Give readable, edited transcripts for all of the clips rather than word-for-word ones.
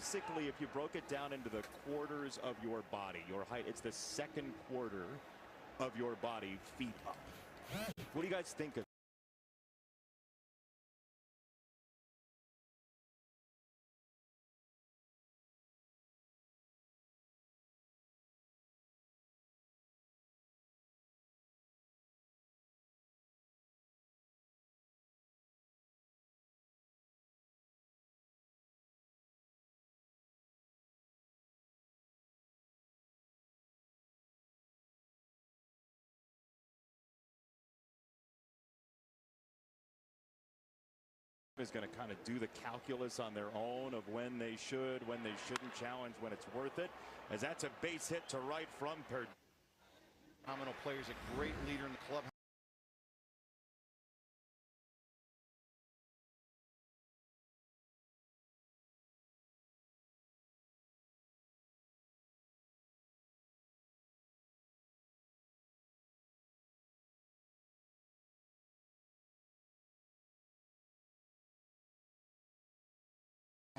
basically, if you broke it down into the quarters of your body, your height, it's the second quarter of your body, feet up. What do you guys think of? Is going to kind of do the calculus on their own of when they should, when they shouldn't challenge, when it's worth it, as that's a base hit to right from Perdu. Phenomenal players, a great leader in the club.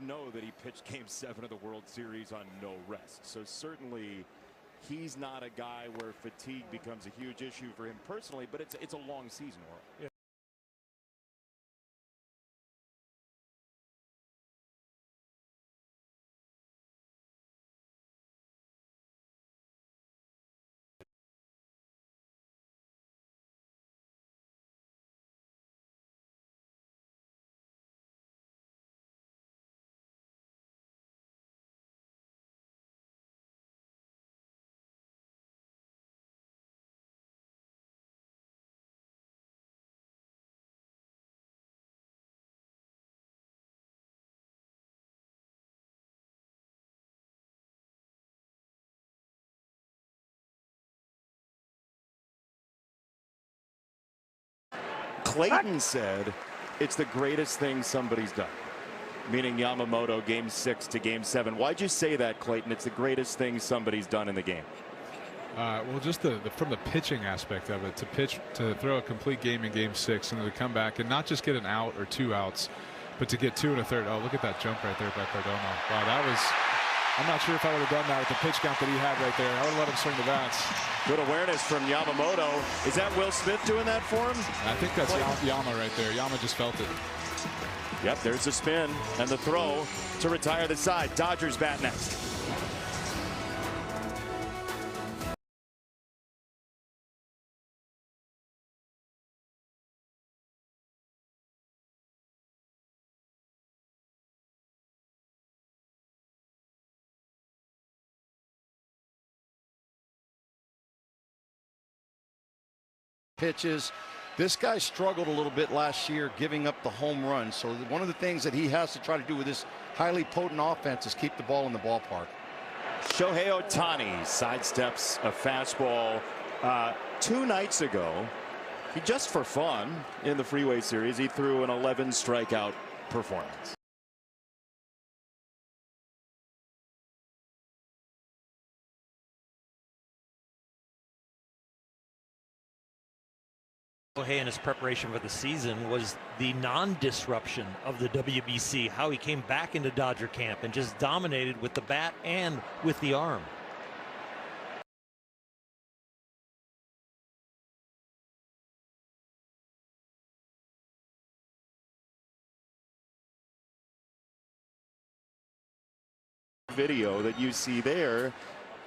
Know that he pitched Game 7 of the World Series on no rest, so certainly he's not a guy where fatigue becomes a huge issue for him personally, but it's a long season. Yeah. Clayton said it's the greatest thing somebody's done, meaning Yamamoto, Game 6 to Game 7. Why'd you say that, Clayton? It's the greatest thing somebody's done in the game. Well, just from the pitching aspect of it, to throw a complete game in Game 6 and to come back and not just get an out or 2 outs, but to get 2 1/3. Oh, look at that jump right there by Cardona. Wow, that was. I'm not sure if I would have done that with the pitch count that he had right there. I would have let him swing the bats. Good awareness from Yamamoto. Is that Will Smith doing that for him? I think that's Yama right there. Yama just felt it. Yep, there's the spin and the throw to retire the side. Dodgers bat next. Pitches. This guy struggled a little bit last year giving up the home run. So one of the things that he has to try to do with this highly potent offense is keep the ball in the ballpark. Shohei Ohtani sidesteps a fastball 2 nights ago. He just for fun in the Freeway Series, he threw an 11 strikeout performance. Shohei in his preparation for the season was the non-disruption of the WBC, how he came back into Dodger camp and just dominated with the bat and with the arm. Video that you see there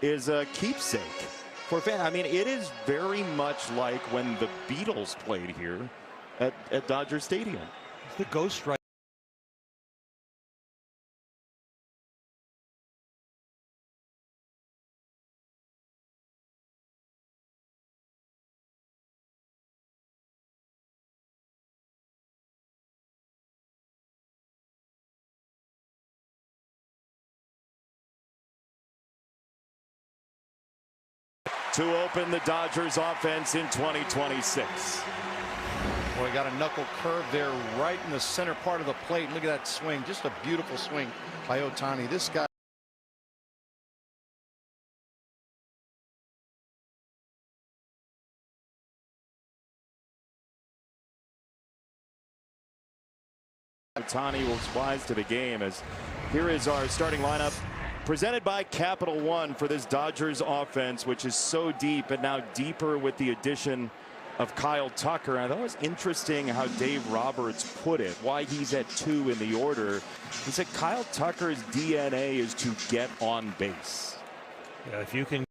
is a keepsake for fans. I mean, it is very much like when the Beatles played here at Dodger Stadium. It's the ghost right. To open the Dodgers offense in 2026. Boy, got a knuckle curve there right in the center part of the plate. Look at that swing. Just a beautiful swing by Ohtani. This guy. Ohtani was wise to the game as Here is our starting lineup, presented by Capital One for this Dodgers offense, which is so deep and now deeper with the addition of Kyle Tucker. I thought it was interesting how Dave Roberts put it, why he's at 2 in the order. He said Kyle Tucker's DNA is to get on base. Yeah, if you can.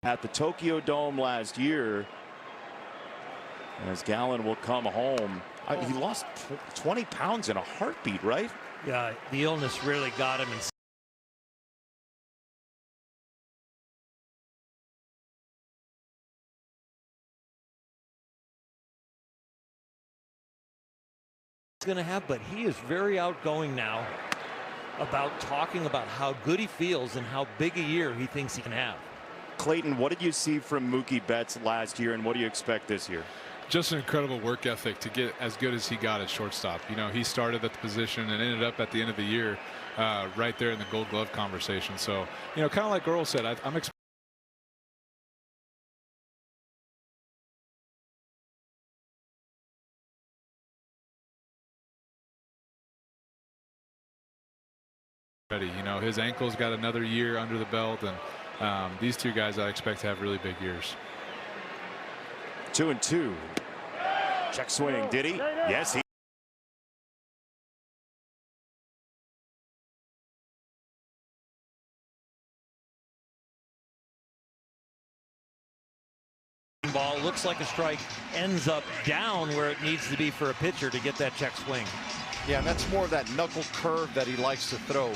At the Tokyo Dome last year, as Gallen will come home. He lost 20 pounds in a heartbeat, right? Yeah, the illness really got him. Going to have, but he is very outgoing now about talking about how good he feels and how big a year he thinks he can have. Clayton, what did you see from Mookie Betts last year, and what do you expect this year? Just an incredible work ethic to get as good as he got at shortstop. You know, he started at the position and ended up at the end of the year right there in the Gold Glove conversation. So, you know, kind of like Earl said, I'm expecting you know, his ankle's got another year under the belt, and these two guys I expect to have really big years. 2-2. Check swing. Did he? Yes, he. Ball looks like a strike, ends up down where it needs to be for a pitcher to get that check swing. Yeah, and that's more of that knuckle curve that he likes to throw.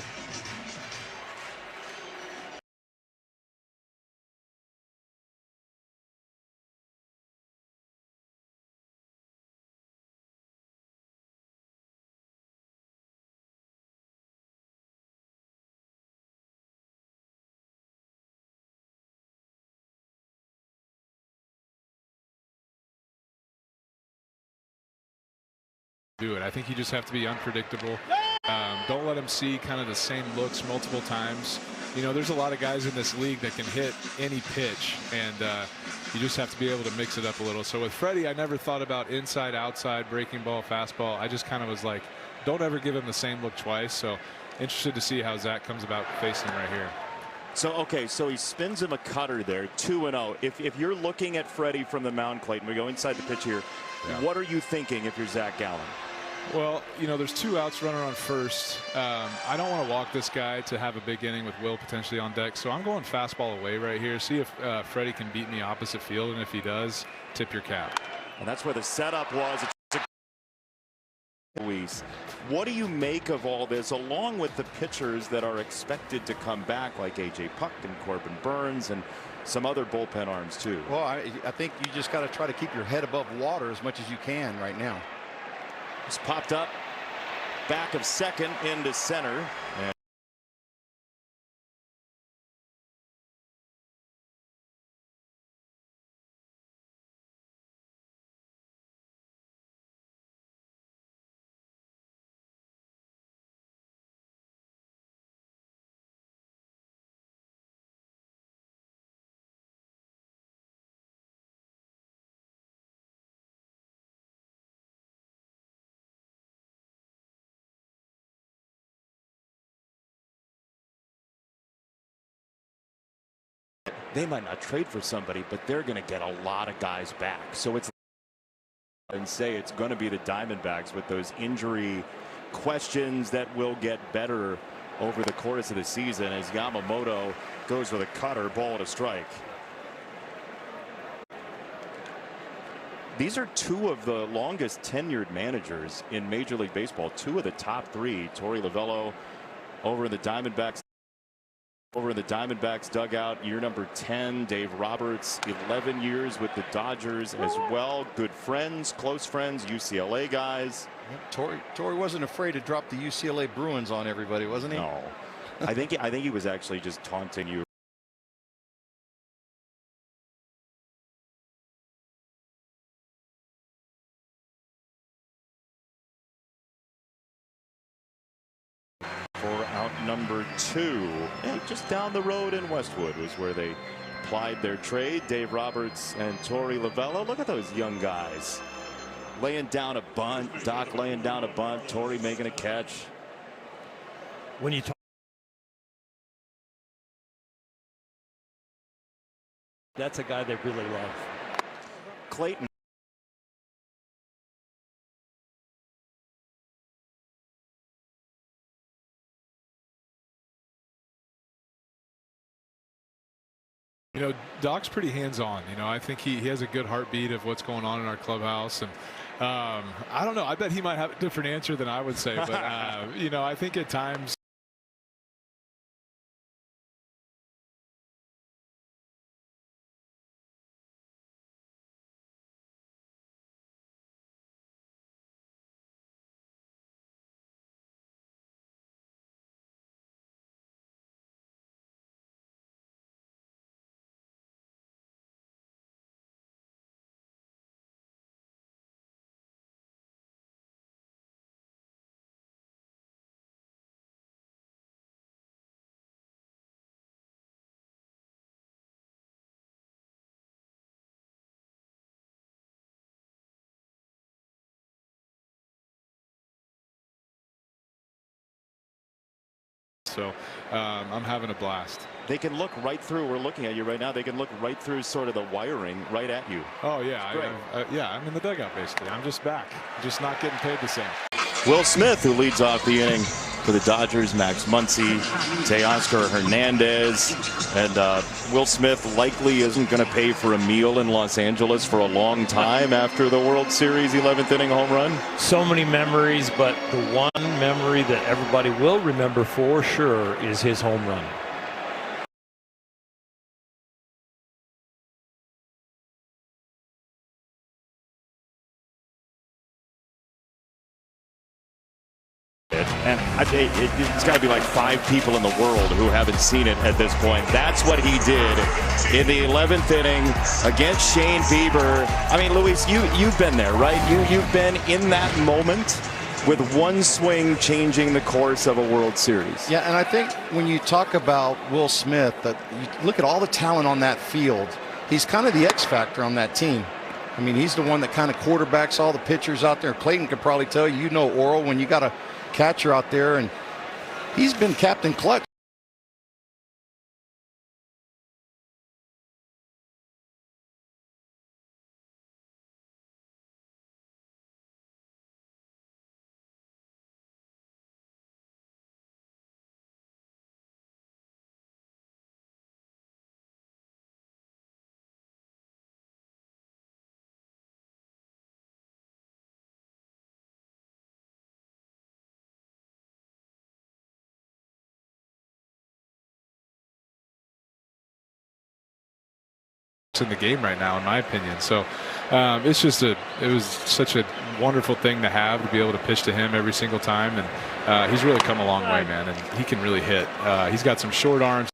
Do it. I think you just have to be unpredictable. Don't let him see kind of the same looks multiple times. You know, there's a lot of guys in this league that can hit any pitch, and you just have to be able to mix it up a little. So with Freddie, I never thought about inside, outside, breaking ball, fastball. I just kind of was like, don't ever give him the same look twice. So interested to see how Zach comes about facing him right here. So, okay, so he spins him a cutter there, 2-0. If you're looking at Freddie from the mound, Clayton, we go inside the pitch here. Yeah. What are you thinking if you're Zach Gallen? Well, you know, there's 2 outs, runner on first. I don't want to walk this guy to have a big inning with Will potentially on deck, so I'm going fastball away right here. See if Freddie can beat me opposite field, and if he does, tip your cap. And that's where the setup was. What do you make of all this, along with the pitchers that are expected to come back, like A.J. Puck and Corbin Burns and some other bullpen arms too? Well, I think you just got to try to keep your head above water as much as you can right now. It's popped up back of second into center. And they might not trade for somebody, but they're going to get a lot of guys back. So it's and say it's going to be the Diamondbacks with those injury questions that will get better over the course of the season as Yamamoto goes with a cutter, ball to strike. These are two of the longest tenured managers in Major League Baseball. Two of the top three. Torey Lovullo over in the Diamondbacks. Over in the Diamondbacks dugout, year number 10. Dave Roberts, 11 years with the Dodgers as well. Good friends, close friends, UCLA guys. Torey wasn't afraid to drop the UCLA Bruins on everybody, wasn't he? No, I think he was actually just taunting you. For out number 2, just down the road in Westwood was where they plied their trade. Dave Roberts and Torey Lovullo. Look at those young guys laying down a bunt. Doc laying down a bunt. Torey making a catch. When you talk, that's a guy they really love. Clayton. You know, Doc's pretty hands-on. You know, I think he has a good heartbeat of what's going on in our clubhouse. And I don't know. I bet he might have a different answer than I would say. But, you know, I think at times. So I'm having a blast. They can look right through. We're looking at you right now. They can look right through sort of the wiring right at you. Oh, yeah. Yeah, I'm in the dugout, basically. I'm just back. Just not getting paid the same. Will Smith, who leads off the inning for the Dodgers, Max Muncy, Teoscar Hernandez, and Will Smith likely isn't going to pay for a meal in Los Angeles for a long time after the World Series 11th inning home run. So many memories, but the one memory that everybody will remember for sure is his home run. And it's got to be like 5 people in the world who haven't seen it at this point. That's what he did in the 11th inning against Shane Bieber. I mean, Luis, you've been there, right? You've been in that moment with one swing changing the course of a World Series. Yeah, and I think when you talk about Will Smith, that you look at all the talent on that field, he's kind of the X factor on that team. I mean, he's the one that kind of quarterbacks all the pitchers out there. Clayton could probably tell you, Oral, when you got a catcher out there, and he's been Captain Clutch. In the game right now, in my opinion. So it was such a wonderful thing to have, to be able to pitch to him every single time. And he's really come a long way, man. And he can really hit. He's got some short arms.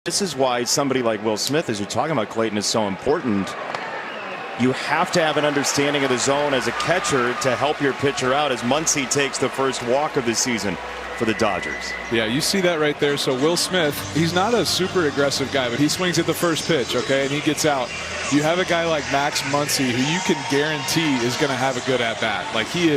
This is why somebody like Will Smith, as you're talking about, Clayton, is so important. You have to have an understanding of the zone as a catcher to help your pitcher out, as Muncy takes the first walk of the season for the Dodgers. Yeah, you see that right there. So Will Smith, he's not a super aggressive guy, but he swings at the first pitch, okay, and he gets out. You have a guy like Max Muncy, who you can guarantee is going to have a good at-bat. Like he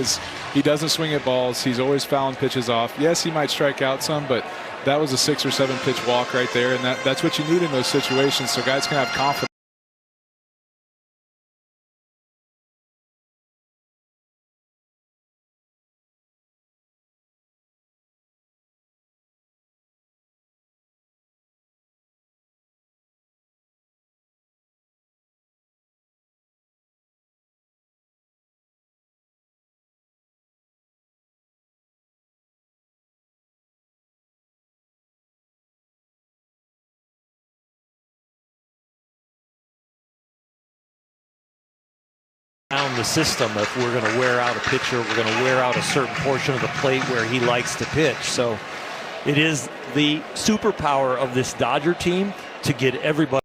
doesn't swing at balls. He's always fouling pitches off. Yes, he might strike out some, but that was a 6 or 7 pitch walk right there, and that's what you need in those situations, so guys can have confidence. Down the system. If we're going to wear out a pitcher, we're going to wear out a certain portion of the plate where he likes to pitch. So it is the superpower of this Dodger team to get everybody.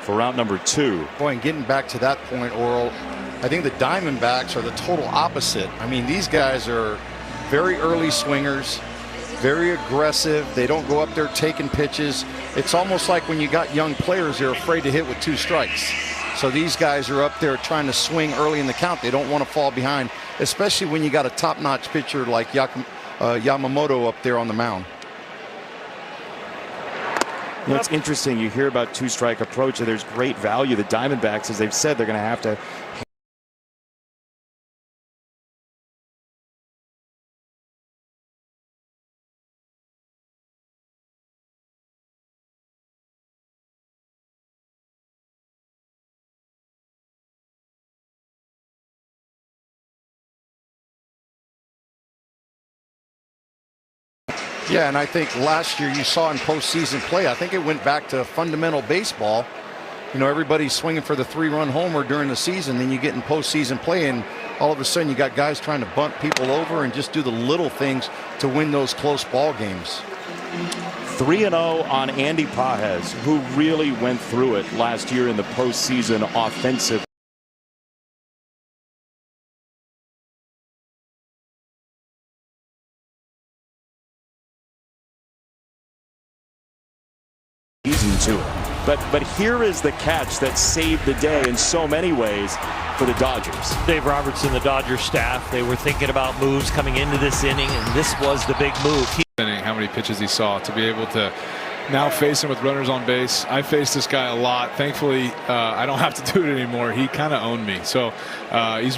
For round number 2. Boy, and getting back to that point, Oral, I think the Diamondbacks are the total opposite. I mean, these guys are very early swingers, very aggressive. They don't go up there taking pitches. It's almost like when you got young players, they're afraid to hit with 2 strikes. So these guys are up there trying to swing early in the count. They don't want to fall behind, especially when you got a top-notch pitcher like Yamamoto up there on the mound. You know, it's interesting. You hear about 2-strike approach, and there's great value. The Diamondbacks, as they've said, they're going to have to Yeah, and I think last year you saw in postseason play, I think it went back to fundamental baseball. You know, everybody's swinging for the 3-run homer during the season, then you get in postseason play, and all of a sudden you got guys trying to bunt people over and just do the little things to win those close ball games. 3-0 on Andy Pages, who really went through it last year in the postseason offensive. To it. But here is the catch that saved the day in so many ways for the Dodgers. Dave Robertson, the Dodgers staff, they were thinking about moves coming into this inning, and this was the big move. How many pitches he saw to be able to now face him with runners on base. I faced this guy a lot. Thankfully, I don't have to do it anymore. He kind of owned me. So he's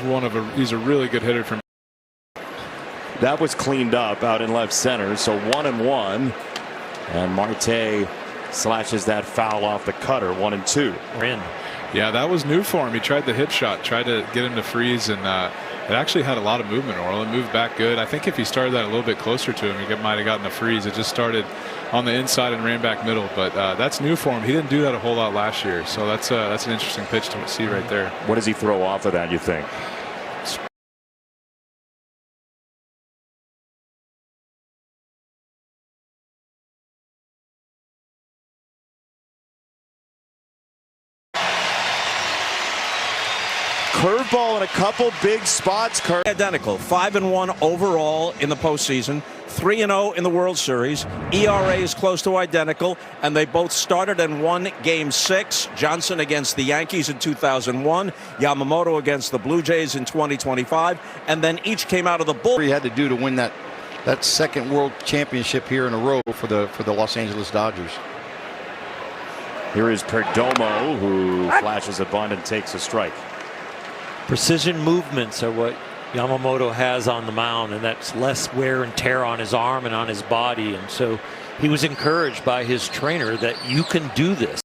a really good hitter for me. That was cleaned up out in left center. So 1-1, and Marte slashes that foul off the cutter. 1-2. We're in. Yeah, that was new for him. He tried the hip shot, tried to get him to freeze, and it actually had a lot of movement. Oral, it moved back good. I think if he started that a little bit closer to him, he might have gotten a freeze. It just started on the inside and ran back middle, but that's new for him. He didn't do that a whole lot last year, so that's an interesting pitch to see right there. What does he throw off of that, you think? Curveball in a couple big spots. Identical. 5-1 overall in the postseason. 3-0 in the World Series. ERA is close to identical, and they both started and won Game 6. Johnson against the Yankees in 2001. Yamamoto against the Blue Jays in 2025. And then each came out of the bullpen. He had to do to win that second World Championship here in a row for the Los Angeles Dodgers. Here is Perdomo, who flashes a bunt and takes a strike. Precision movements are what Yamamoto has on the mound, and that's less wear and tear on his arm and on his body. And so he was encouraged by his trainer that you can do this.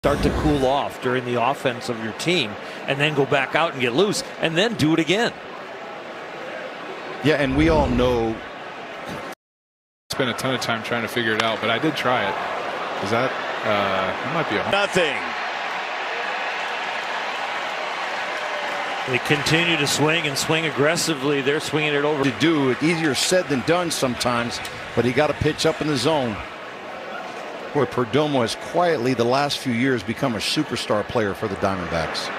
Start to cool off during the offense of your team, and then go back out and get loose, and then do it again. Yeah, and we all know. Spent a ton of time trying to figure it out, but I did try it. Is that might be a nothing. They continue to swing and swing aggressively. They're swinging it over. To do it, easier said than done sometimes, but he got to pitch up in the zone. Boy, Perdomo has quietly the last few years become a superstar player for the Diamondbacks.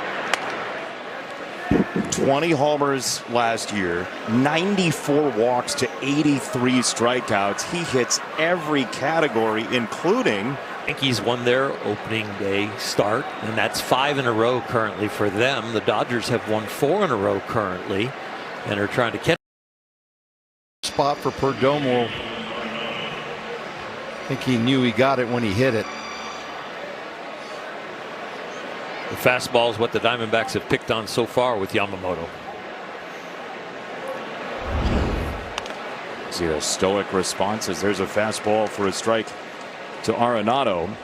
20 homers last year, 94 walks to 83 strikeouts. He hits every category, including. Yankees won their opening day start, and that's 5 in a row currently for them. The Dodgers have won 4 in a row currently and are trying to catch. Spot for Perdomo. I think he knew he got it when he hit it. The fastball is what the Diamondbacks have picked on so far with Yamamoto. See the stoic responses. There's a fastball for a strike to Arenado.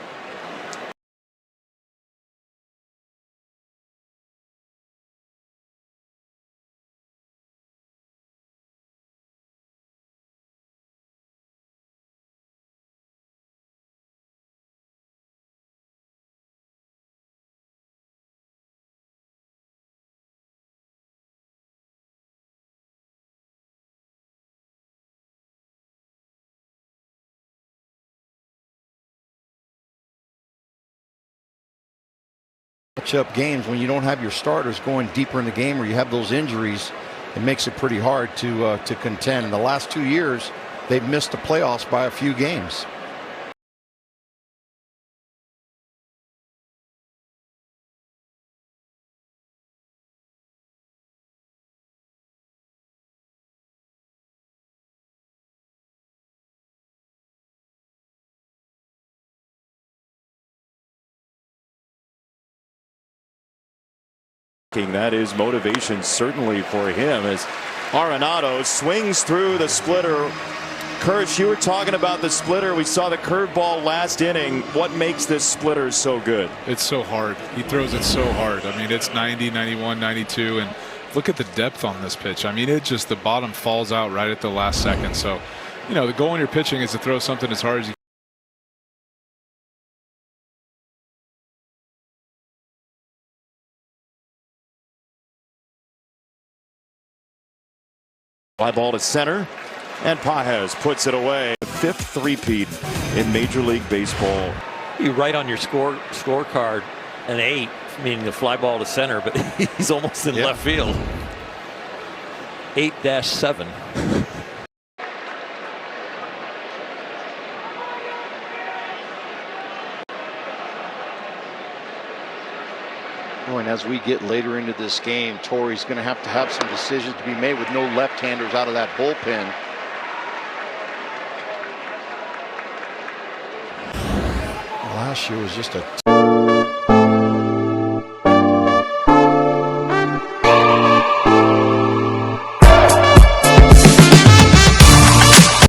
Up games when you don't have your starters going deeper in the game or you have those injuries, it makes it pretty hard to contend. In the last 2 years, they've missed the playoffs by a few games. That is motivation certainly for him as Arenado swings through the splitter. Kirsch, you were talking about the splitter. We saw the curveball last inning. What makes this splitter so good? It's so hard. He throws it so hard. I mean, it's 90, 91, 92, and look at the depth on this pitch. I mean, it just, the bottom falls out right at the last second. So, you know, the goal when you're pitching is to throw something as hard as you can. Fly ball to center, and Pages puts it away. Fifth three-peat in Major League Baseball. You write on your scorecard an 8, meaning the fly ball to center, but he's almost in left field. 8-7. And as we get later into this game, Torrey's going to have some decisions to be made with no left-handers out of that bullpen. Last year was just a